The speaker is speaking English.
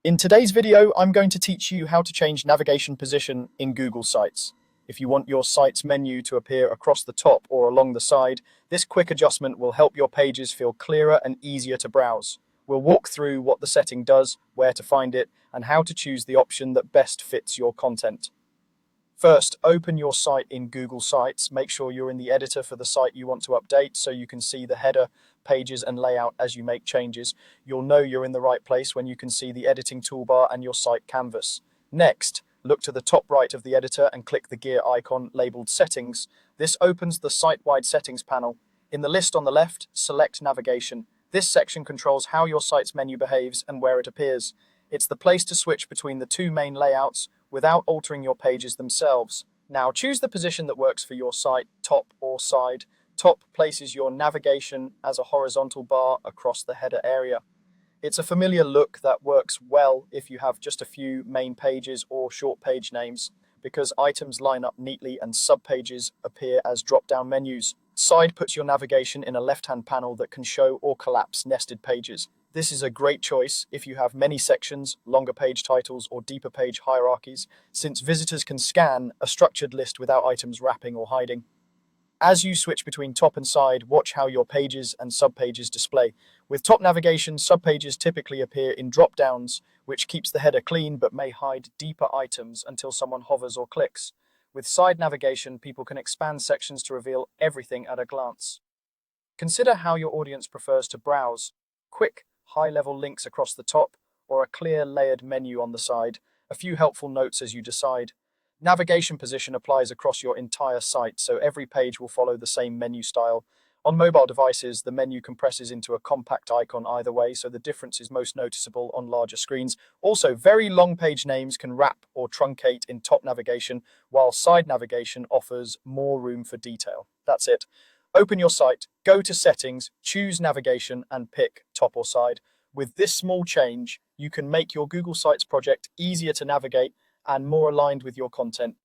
In today's video, I'm going to teach you how to change navigation position in Google Sites. If you want your site's menu to appear across the top or along the side, this quick adjustment will help your pages feel clearer and easier to browse. We'll walk through what the setting does, where to find it, and how to choose the option that best fits your content. First, open your site in Google Sites. Make sure you're in the editor for the site you want to update so you can see the header, pages, and layout as you make changes. You'll know you're in the right place when you can see the editing toolbar and your site canvas. Next, look to the top right of the editor and click the gear icon labeled Settings. This opens the site-wide settings panel. In the list on the left, select Navigation. This section controls how your site's menu behaves and where it appears. It's the place to switch between the two main layouts without altering your pages themselves. Now choose the position that works for your site, top or side. Top places your navigation as a horizontal bar across the header area. It's a familiar look that works well if you have just a few main pages or short page names, because items line up neatly and subpages appear as drop-down menus. Side puts your navigation in a left-hand panel that can show or collapse nested pages. This is a great choice if you have many sections, longer page titles, or deeper page hierarchies, since visitors can scan a structured list without items wrapping or hiding. As you switch between top and side, watch how your pages and subpages display. With top navigation, subpages typically appear in drop-downs, which keeps the header clean but may hide deeper items until someone hovers or clicks. With side navigation, people can expand sections to reveal everything at a glance. Consider how your audience prefers to browse. Quick, high-level links across the top, or a clear layered menu on the side. A few helpful notes as you decide. Navigation position applies across your entire site, so every page will follow the same menu style. On mobile devices, the menu compresses into a compact icon either way, so the difference is most noticeable on larger screens. Also, very long page names can wrap or truncate in top navigation, while side navigation offers more room for detail. That's it. Open your site, go to Settings, choose Navigation, and pick top or side. With this small change, you can make your Google Sites project easier to navigate and more aligned with your content.